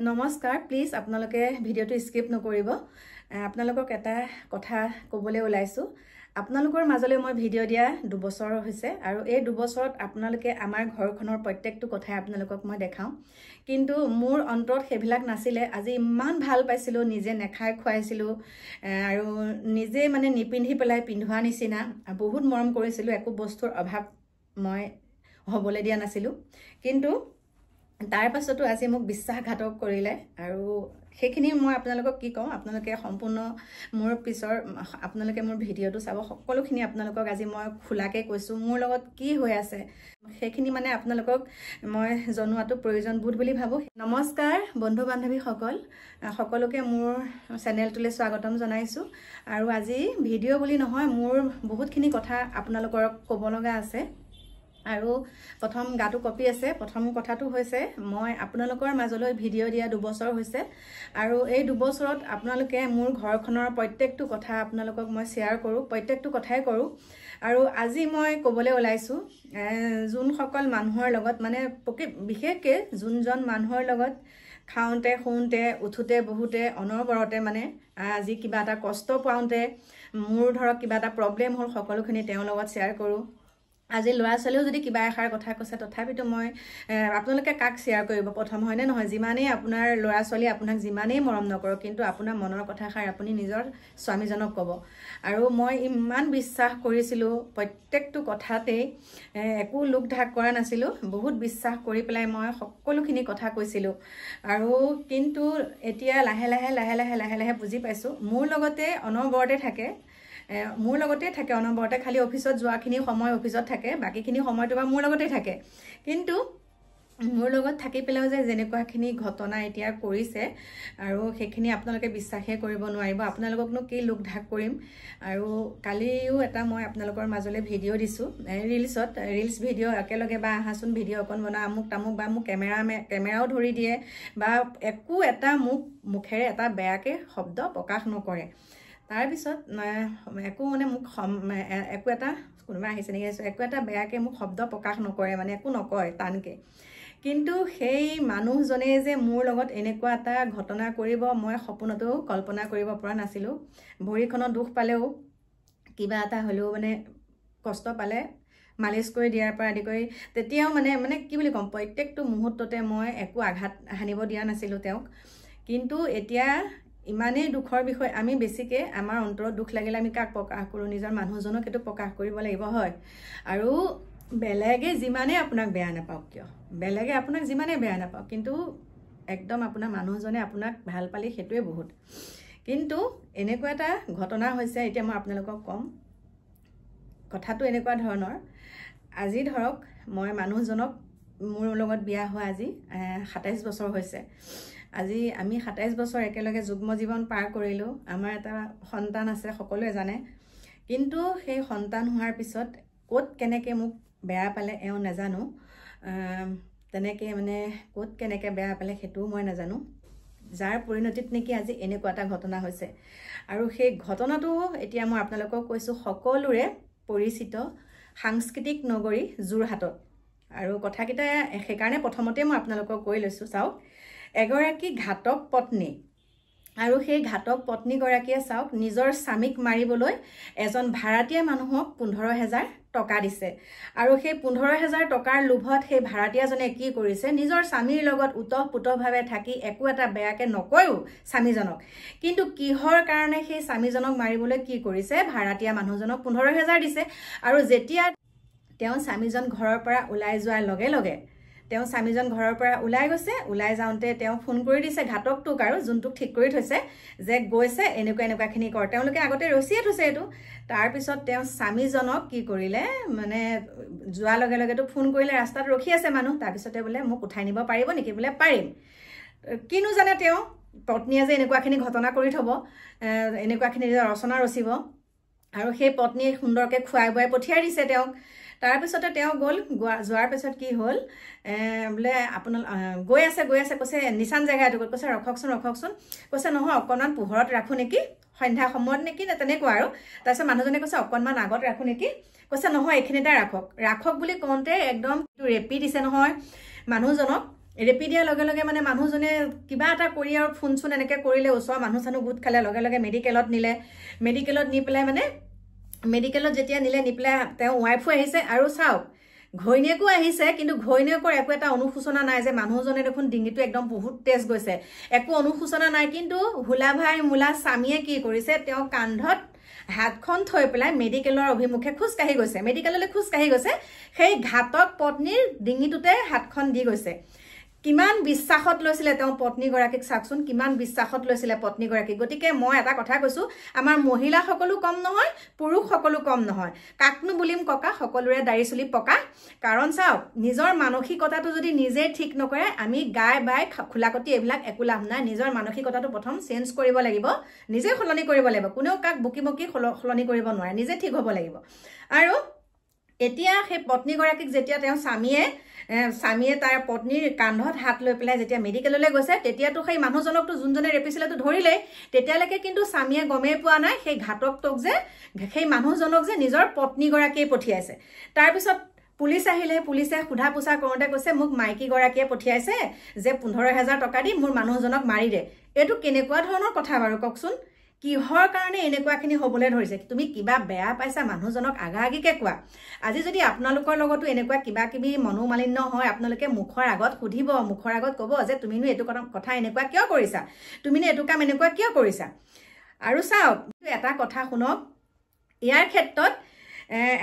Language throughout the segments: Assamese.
নমস্কাৰ প্লিজ আপোনালোকে ভিডিঅ'টো স্কিপ নকৰিব আপোনালোকক এটা কথা ক'বলৈ ওলাইছো আপোনালোকৰ মাজলৈ মই ভিডিঅ' দিয়া 2 বছৰ হৈছে আৰু এই 2 বছৰত আপোনালোকে আমাৰ ঘৰখনৰ প্ৰত্যেকটো কথাই আপোনালোকক মই দেখাও কিন্তু মোৰ অন্তৰত হেবিলাক নাছিলে আজি ইমান ভাল পাইছিলো নিজে নেখাই খুৱাইছিলো আৰু নিজে মানে নিপিন্ধি পেলাই পিন্ধোৱা নিচিনা বহুত মৰম কৰিছিলো একো বস্তুৰ অভাৱ মই হ'বলৈ দিয়া নাছিলো কিন্তু তাৰ পাছতো আজি মোক বিশ্বাসঘাতক কৰিলে আৰু সেইখিনি মই আপোনালোকক কি কওঁ আপোনালোকে সম্পূৰ্ণ মোৰ পিছৰ আপোনালোকে মোৰ ভিডিঅ'টো চাব সকলোখিনি আপোনালোকক আজি মই খোলাকে কৈছো মোৰ লগত কি হৈ আছে সেইখিনি মানে আপোনালোকক মই জনোৱাটো প্ৰয়োজন বোধ বুলি ভাবো নমস্কাৰ বন্ধু বান্ধৱী সকলোকে মোৰ চেনেলটোলৈ স্বাগতম জনাইছো আৰু আজি ভিডিঅ' বুলি নহয় মোৰ বহুতখিনি কথা আপোনালোকৰ ক'ব লগা আছে আৰু প্ৰথম গাটো কপি আছে প্ৰথম কথাটো হৈছে মই আপোনালোকৰ মাজলৈ ভিডিঅ' দিয়া 2 বছৰ হৈছে আৰু এই 2 বছৰত আপোনালোকে মোৰ ঘৰখনৰ প্ৰত্যেকটো কথা আপোনালোকক মই শেয়াৰ কৰো প্ৰত্যেকটো কথাই কৰো আৰু আজি মই ক'বলৈ ওলাইছো যোন সকল মানুহৰ লগত মানে বিশেষকৈ যোনজন মানুহৰ লগত খাওঁতে শুনতে উঠোতে বহুতে অনবৰতে মানে আজি কিবা এটা কষ্ট পাওঁতে মোৰ ধৰক কিবা এটা প্ৰব্লেম হ'ল সকলোখিনি তেওঁৰ লগত শেয়াৰ কৰো আজি লৰা ছোৱালীও যদি কিবা এখাৰ কথা কৈছে তথাপিতো মই আপোনালোকে কাক শেয়াৰ কৰিব প্ৰথম হয়নে নহয় যিমানেই আপোনাৰ লৰা ছোৱালী আপোনাক যিমানেই মৰম নকৰক কিন্তু আপোনাৰ মনৰ কথাখাৰ আপুনি নিজৰ স্বামীজনক ক'ব আৰু মই ইমান বিশ্বাস কৰিছিলো প্ৰত্যেকটো কথাতেই একো লোক ঢাক কৰা নাছিলো বহুত বিশ্বাস কৰি পেলাই মই সকলোখিনি কথা কৈছিলো আৰু কিন্তু এতিয়া লাহে লাহে বুজি পাইছো মোৰ লগতে অনবৰতে থাকে মোৰ লগতে থাকে অনবৰতে খালি অফিসত যোৱাখিনি সময় অফিসত থাকে বাকিখিনি সময়টো বা মোৰ লগতে থাকে কিন্তু মোৰ লগত থাকি পেলাও যে যেনেকুৱাখিনি ঘটনা এতিয়া কৰিছে আৰু সেইখিনি আপোনালোকে বিশ্বাসে কৰিব নোৱাৰিব আপোনালোককনো কি লোক ঢাক কৰিম আৰু কালিও এটা মই আপোনালোকৰ মাজলৈ ভিডিঅ' দিছো ৰিলছ ভিডিঅ' একেলগে বা আহাচোন ভিডিঅ' অকন বনা আমুক তামুক বা মোক কেমেৰাও ধৰি দিয়ে বা একো এটা মুখেৰে এটা বেয়াকে শব্দ প্ৰকাশ নকৰে তাৰ পিছত একো মানে মোক একো এটা কোনোবা আহিছে নেকি একো এটা বেয়াকে মোক শব্দ প্ৰকাশ নকৰে মানে একো নকয় টানকে কিন্তু সেই মানুহজনে যে মোৰ লগত এনেকুৱা এটা ঘটনা কৰিব মই সপোনতো কল্পনা কৰিব পৰা নাছিলো ভৰিখনত দুখ পালেও কিবা এটা হলেও মানে কষ্ট পালে মালিশ কৰি দিয়াৰ পৰা আদি কৰি তেতিয়াও মানে কি বুলি কম প্ৰত্যেকটো মুহূৰ্ততে মই একো আঘাত হানিব দিয়া নাছিলো তেওঁক কিন্তু এতিয়া ইমানেই দুখৰ বিষয় আমি বেছিকে আমাৰ অন্তৰত দুখ লাগিলে আমি কাক প্ৰকাশ কৰো নিজৰ মানুহজনক এটো প্ৰকাশ কৰিব লাগিব হয় আৰু বেলেগে যিমানে আপোনাক বেয়া নাপাওক কিয় বেলেগে আপোনাক যিমানে বেয়া নাপাওক কিন্তু একদম আপোনাৰ মানুহজনে আপোনাক ভাল পালি হেতুৱে বহুত কিন্তু এনেকুৱা এটা ঘটনা হৈছে এতিয়া মই আপোনালোকক কম কথাটো এনেকুৱা ধৰণৰ আজি ধৰক মই মানুহজনক মোৰ লগত বিয়া হোৱা আজি 27 বছৰ হৈছে আজি আমি 27 বছৰ একেলগে যুগ্ম জীৱন পাৰ কৰিলো আমাৰ এটা সন্তান আছে সকলোৱে জানে কিন্তু সেই সন্তান হোৱাৰ পিছত ক'ত কেনেকে মোক বেয়া পালে এও নাজানো তেনেকে মানে ক'ত কেনেকে বেয়া পালে হেতু মই নাজানো যাৰ পৰিণতিত নেকি আজি এনেকুৱা এটা ঘটনা হৈছে আৰু সেই ঘটনাটো এতিয়া মই আপোনালোকক কৈছো সকলোৰে পৰিচিত সাংস্কৃতিক নগৰী যোৰহাটত আৰু কথাকিটা সেইকাৰণে প্ৰথমতে মই আপোনালোকক কৈ লৈছো চাওক এগৰাকী ঘাতক পত্নী আৰু সেই ঘাতক পত্নী গৰাকীয়ে চাওক নিজৰ স্বামীক মাৰিবলৈ এজন ভাড়াতীয়া মানুহক 15000 টকা দিছে আৰু সেই 15000 টকাৰ লোভত সেই ভাড়াতীয়াজনে কি কৰিছে নিজৰ স্বামীৰ লগত উতঃপুতভাৱে থাকি একো এটা বেয়াকে নকয়ও স্বামীজনক কিন্তু কিহৰ কাৰণে সেই স্বামীজনক মাৰিবলৈ কি কৰিছে ভাড়াতীয়া মানুহজনক 15000 দিছে আৰু যেতিয়া তেওঁ স্বামীজন ঘৰৰ পৰা ওলাই যোৱাৰ লগে লগে তেওঁ স্বামীজন ঘৰৰ পৰা ওলাই গৈছে ওলাই যাওঁতে তেওঁ ফোন কৰি দিছে ঘাতকটোক আৰু যোনটোক ঠিক কৰি থৈছে যে গৈছে এনেকুৱাখিনি কৰ তেওঁলোকে আগতে ৰচিয়ে থৈছে এটো তাৰ পিছত তেওঁ স্বামীজনক কি কৰিলে মানে যোৱাৰ লগে লগেটো ফোন কৰিলে ৰাস্তাত ৰখি আছে মানুহ তাৰ পিছতে বোলে মোক উঠাই নিব পাৰিব নেকি বোলে পাৰিম কিনো জানে তেওঁ পত্নীয়ে যে এনেকুৱাখিনি ঘটনা কৰি থব এনেকুৱাখিনি ৰচনা ৰচিব আৰু সেই পত্নীয়ে সুন্দৰকে খুৱাই বুৱাই পঠিয়াই দিছে তেওঁক তাৰ পিছতে তেওঁ গল যোৱাৰ পিছত কি হ'ল বোলে আপোন গৈ আছে কৈছে নিশান জায়গা এটো কৈছে ৰখকচোন কৈছে নহয় অকণমান পোহৰত ৰাখো নেকি সন্ধ্যা সময়ত নেকি তেনেকুৱা আৰু তাৰপিছত মানুহজনে কৈছে অকণমান আগত ৰাখো নেকি কৈছে নহয় এখিনিতে ৰাখক বুলি কওঁতে একদম ৰেপি দিছে নহয় মানুহজনক ৰেপি দিয়াৰ লগে লগে মানে মানুহজনে কিবা এটা কৰি আৰু ফোন চোন এনেকৈ কৰিলে, ওচৰৰ মানুহ চানুহ গোট খালে, লগে লগে মেডিকেলত নিলে। মেডিকেলত নি পেলাই মানে মেডিকেলত যেতিয়া নি পেলাই তেওঁ ৱাইফো আহিছে আৰু চাওক ঘৈণীয়েকো আহিছে, কিন্তু ঘৈণীয়েকৰ একো এটা অনুশোচনা নাই যে মানুহজনে দেখোন ডিঙিটো একদম বহুত তেজ গৈছে, একো অনুশোচনা নাই। কিন্তু হোলা ভাই মোলা স্বামীয়ে কি কৰিছে, তেওঁ কান্ধত হাতখন থৈ পেলাই মেডিকেলৰ অভিমুখে খোজকাঢ়ি গৈছে, মেডিকেললৈ খোজকাঢ়ি গৈছে। সেই ঘাতক পত্নীৰ ডিঙিটোতে হাতখন দি গৈছে। কিমান বিশ্বাসত লৈছিলে তেওঁ পত্নীগৰাকীক, চাওকচোন কিমান বিশ্বাসত লৈছিলে পত্নীগৰাকীক। গতিকে মই এটা কথা কৈছোঁ, আমাৰ মহিলাসকলো কম নহয়, পুৰুষসকলো কম নহয়। কাকনো বুলিম ককা, সকলোৰে দাড়ি চুলি পকা। কাৰণ চাওক নিজৰ মানসিকতাটো যদি নিজে ঠিক নকৰে, আমি গাই বাই খোলাকটি এইবিলাক একো লাভ নাই। নিজৰ মানসিকতাটো প্ৰথম চেঞ্জ কৰিব লাগিব, নিজে সলনি কৰিব লাগিব। কোনেও কাক বকি বকি সলনি কৰিব নোৱাৰে, নিজে ঠিক হ'ব লাগিব। আৰু এতিয়া সেই পত্নীগৰাকীক যেতিয়া তেওঁ স্বামীয়ে তাৰ পত্নীৰ কান্ধত হাত লৈ পেলাই যেতিয়া মেডিকেললৈ গৈছে, তেতিয়াতো সেই মানুহজনকতো যোনজনে ৰেপিছিলেতো ধৰিলেই। তেতিয়ালৈকে কিন্তু স্বামীয়ে গমেই পোৱা নাই সেই ঘাতকটোক যে, সেই মানুহজনক যে নিজৰ পত্নীগৰাকীয়ে পঠিয়াইছে। তাৰপিছত পুলিচ আহিলে, পুলিচে সোধা পোছা কৰোঁতে কৈছে মোক মাইকীগৰাকীয়ে পঠিয়াইছে যে 15,000 টকা দি মোৰ মানুহজনক মাৰি দে। এইটো কেনেকুৱা ধৰণৰ কথা বাৰু কওকচোন? কিহৰ কাৰণে এনেকুৱাখিনি হ'বলৈ ধৰিছে? তুমি কিবা বেয়া পাইছা মানুহজনক আগাআগিকে কোৱা। আজি যদি আপোনালোকৰ লগতো এনেকুৱা কিবা কিবি মনোমালিন্য হয়, আপোনালোকে মুখৰ আগত সুধিব, মুখৰ আগত ক'ব যে তুমিনো এইটো কথা এনেকুৱা কিয় কৰিছা, তুমিনো এইটো কাম এনেকুৱা কিয় কৰিছা। আৰু চাওক এটা কথা শুনক, ইয়াৰ ক্ষেত্ৰত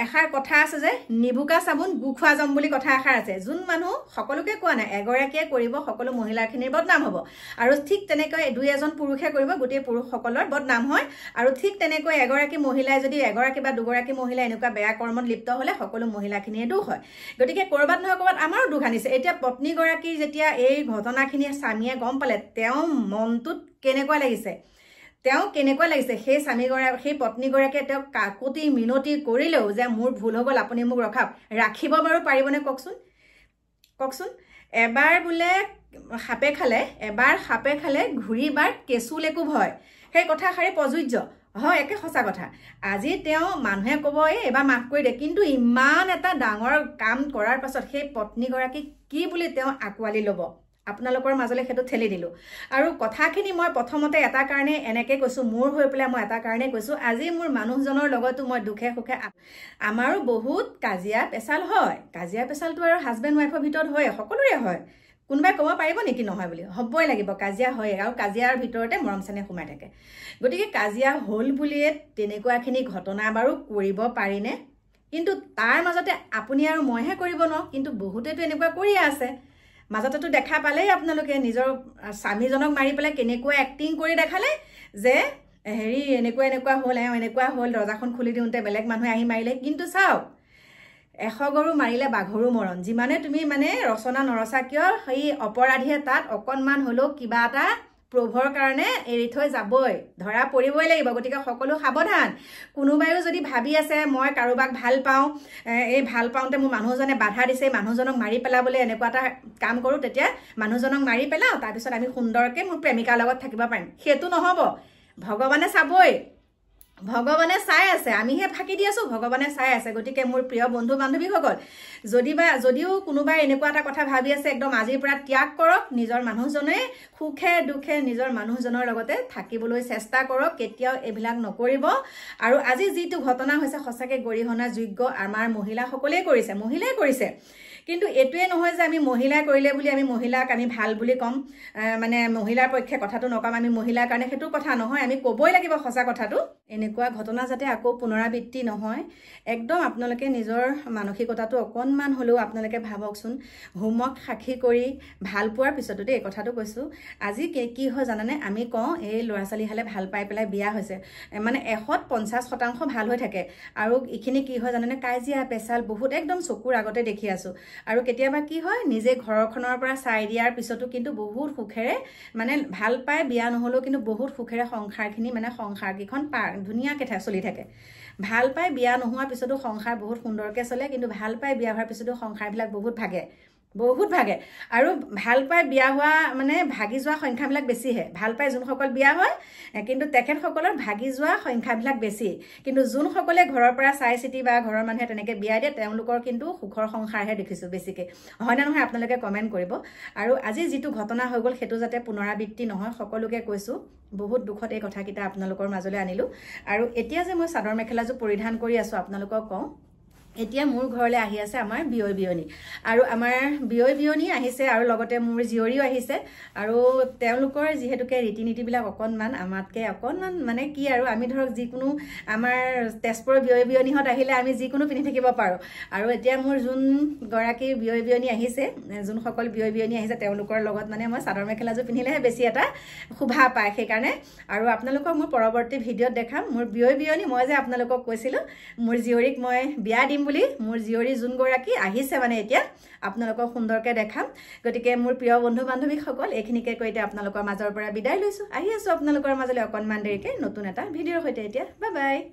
এষাৰ কথা আছে যে নিবুকা চাবোন গু খোৱা যাম বুলি কথা এষাৰ আছে। যোন মানুহ সকলোকে কোৱা নাই, এগৰাকীয়ে কৰিব সকলো মহিলাখিনিৰ বদনাম হ'ব। আৰু ঠিক তেনেকৈ 2-এজন পুৰুষে কৰিব গোটেই পুৰুষসকলৰ বদনাম হয়। আৰু ঠিক তেনেকৈ এগৰাকী মহিলাই যদি এগৰাকী বা দুগৰাকী মহিলা এনেকুৱা বেয়া কৰ্মত লিপ্ত হ'লে সকলো মহিলাখিনিয়ে দুখ হয়। গতিকে ক'ৰবাত নহয় ক'ৰবাত আমাৰো দুখ আনিছে। এতিয়া পত্নীগৰাকীৰ যেতিয়া এই ঘটনাখিনি স্বামীয়ে গম পালে, তেওঁৰ মনটোত কেনেকুৱা লাগিছে, সেই সেই পত্নীগৰাকীয়ে তেওঁক কাকুতি মিনতি কৰিলেও যে মোৰ ভুল হৈ গ'ল, আপুনি মোক ৰাখিব বাৰু পাৰিবনে কওকচোন। এবাৰ বোলে সাপে খালে ঘূৰি বাৰ কেঁচুলেকো ভয়, সেই কথাষাৰি প্ৰযোজ্য হয়, একে সঁচা কথা। আজি তেওঁ মানুহে ক'ব এইবাৰ মাফ কৰি দিয়ে, কিন্তু ইমান এটা ডাঙৰ কাম কৰাৰ পাছত সেই পত্নীগৰাকীক কি বুলি তেওঁ আঁকোৱালি ল'ব? আপোনালোকৰ মাজলৈ সেইটো ঠেলি দিলোঁ। আৰু কথাখিনি মই প্ৰথমতে এটা কাৰণে এনেকৈ কৈছোঁ, মোৰ হৈ পেলাই মই এটা কাৰণেই কৈছোঁ, আজি মোৰ মানুহজনৰ লগতো মই দুখে সুখে, আমাৰো বহুত কাজিয়া পেচাল হয়। কাজিয়া পেচালটো আৰু হাজবেণ্ড ৱাইফৰ ভিতৰত হয়, সকলোৰে হয়। কোনোবাই ক'ব পাৰিব নেকি নহয় বুলি? হ'বই লাগিব, কাজিয়া হয়। আৰু কাজিয়াৰ ভিতৰতে মৰম চেনেহ সোমাই থাকে। গতিকে কাজিয়া হ'ল বুলিয়ে তেনেকুৱাখিনি ঘটনা বাৰু কৰিব পাৰিনে? কিন্তু তাৰ মাজতে আপুনি আৰু মইহে কৰিব নোৱাৰোঁ, কিন্তু বহুতেতো এনেকুৱা কৰিয়ে আছে। মাজতেতো দেখা পালেই আপোনালোকে নিজৰ স্বামীজনক মাৰি পেলাই কেনেকুৱা এক্টিং কৰি দেখালে যে হেৰি এনেকুৱা হ'ল, এনেকুৱা হ'ল, দৰ্জাখন খুলি দিওঁতে বেলেগ মানুহে আহি মাৰিলে। কিন্তু চাওক 100 গৰু মাৰিলে বাঘৰো মৰণ। যিমানে তুমি মানে ৰচনা নৰচা কিয়, সেই অপৰাধীয়ে তাত অকণমান হ'লেও কিবা এটা প্ৰুভৰ কাৰণে এৰি থৈ যাবই, ধৰা পৰিবই লাগিব। গতিকে সকলো সাৱধান। কোনোবাইও যদি ভাবি আছে মই কাৰোবাক ভাল পাওঁ, এই ভাল পাওঁতে মোৰ মানুহজনে বাধা দিছে, মানুহজনক মাৰি পেলাবলৈ এনেকুৱা এটা কাম কৰোঁ, তেতিয়া মানুহজনক মাৰি পেলাওঁ, তাৰপিছত আমি সুন্দৰকৈ মোৰ প্ৰেমিকাৰ লগত থাকিব পাৰিম, সেইটো নহ'ব। ভগৱানে চাবই, ভগৱানে চাই আছে, আমিহে ফাঁকি দি আছোঁ, ভগৱানে চাই আছে। গতিকে মোৰ প্ৰিয় বন্ধু বান্ধৱীসকল, যদিও কোনোবাই এনেকুৱা এটা কথা ভাবি আছে, একদম আজিৰ পৰা ত্যাগ কৰক। নিজৰ মানুহজনে সুখে দুখে নিজৰ মানুহজনৰ লগতে থাকিবলৈ চেষ্টা কৰক, কেতিয়াও এইবিলাক নকৰিব। আৰু আজি যিটো ঘটনা হৈছে সঁচাকৈ গৰিহণাৰ যোগ্য, আমাৰ মহিলাসকলেই কৰিছে। কিন্তু এইটোৱে নহয় যে আমি মহিলাই কৰিলে বুলি আমি মহিলাক আমি ভাল বুলি ক'ম, মানে মহিলাৰ পক্ষে কথাটো নকম, আমি মহিলাৰ কাৰণে সেইটো কথা নহয়, আমি ক'বই লাগিব সঁচা কথাটো। এনেকুৱা ঘটনা যাতে আকৌ পুনৰাবৃত্তি নহয়, একদম আপোনালোকে নিজৰ মানসিকতাটো অকণমান হ'লেও আপোনালোকে ভাবকচোন। হোমক সাক্ষী কৰি ভাল পোৱাৰ পিছতো দেই কথাটো কৈছোঁ, আজি কি হয় জানানে? আমি কওঁ এই ল'ৰা ছোৱালী হালে ভাল পাই পেলাই বিয়া হৈছে, মানে 150% ভাল হৈ থাকে। আৰু এইখিনি কি হয় জানানে? কাজিয়া পেচাল বহুত একদম চকুৰ আগতে দেখি আছোঁ। আৰু কেতিয়াবা কি হয়, নিজে ঘৰখনৰ পৰা চাই দিয়াৰ পিছতো কিন্তু বহুত সুখেৰে, মানে ভাল পাই বিয়া নহ'লেও কিন্তু বহুত সুখেৰে সংসাৰকেইখন ধুনীয়াকৈ চলি থাকে। ভাল পাই বিয়া নোহোৱাৰ পিছতো সংসাৰ বহুত সুন্দৰকৈ চলে, কিন্তু ভাল পাই বিয়া হোৱাৰ পিছতো সংসাৰবিলাক বহুত ভাগে। বহুত ভাগে আৰু ভাল পাই বিয়া হোৱা মানে ভাগি যোৱা সংখ্যাবিলাক বেছিহে ভাল পাই যোনসকল বিয়া হয় কিন্তু তেখেতসকলৰ ভাগি যোৱা সংখ্যাবিলাক বেছি কিন্তু যোনসকলে ঘৰৰ পৰা চাই চিতি বা ঘৰৰ মানুহে তেনেকৈ বিয়া দিয়ে তেওঁলোকৰ কিন্তু সুখৰ সংসাৰহে দেখিছোঁ বেছিকৈ হয় নে নহয় আপোনালোকে কমেণ্ট কৰিব আৰু আজি যিটো ঘটনা হৈ গ'ল সেইটো যাতে পুনৰাবৃত্তি নহয় সকলোকে কৈছোঁ বহুত দুখত এই কথাকেইটা আপোনালোকৰ মাজলৈ আনিলোঁ আৰু এতিয়া যে মই চাদৰ মেখেলাযোৰ পৰিধান কৰি আছোঁ আপোনালোকক কওঁ এতিয়া মোৰ ঘৰলৈ আহি আছে আমাৰ বিয়ৈ বিয়নী আৰু আমাৰ বিয়ৈ বিয়নী আহিছে আৰু লগতে মোৰ জীয়ৰীও আহিছে আৰু তেওঁলোকৰ যিহেতুকে ৰীতি নীতিবিলাক অকণমান আমাতকৈ অকণমান মানে কি আৰু আমি ধৰক যিকোনো আমাৰ তেজপুৰৰ বিয়ৈ বিয়নীহঁত আহিলে আমি যিকোনো পিন্ধি থাকিব পাৰোঁ আৰু এতিয়া মোৰ যোনগৰাকী বিয়ৈ বিয়নী আহিছে যোনসকল বিয়ৈ বিয়নী আহিছে তেওঁলোকৰ লগত মানে মই চাদৰ মেখেলাযোৰ পিন্ধিলেহে বেছি এটা শোভা পায় সেইকাৰণে আৰু আপোনালোকক মোৰ পৰৱৰ্তী ভিডিঅ'ত দেখাম মোৰ বিয়ৈ বিয়নী মই যে আপোনালোকক কৈছিলোঁ মোৰ জীয়ৰীক মই বিয়া দিম বুলি মোৰ জীয়ৰী যোনগৰাকী আহিছে মানে এতিয়া আপোনালোকক সুন্দৰকৈ দেখাম গতিকে মোৰ প্ৰিয় বন্ধু বান্ধৱীসকল এইখিনিকে কৈ এতিয়া আপোনালোকৰ মাজৰ পৰা বিদায় লৈছোঁ আহি আছোঁ আপোনালোকৰ মাজলৈ অকণমান দেৰিকৈ নতুন এটা ভিডিঅ'ৰ সৈতে এতিয়া বাই বাই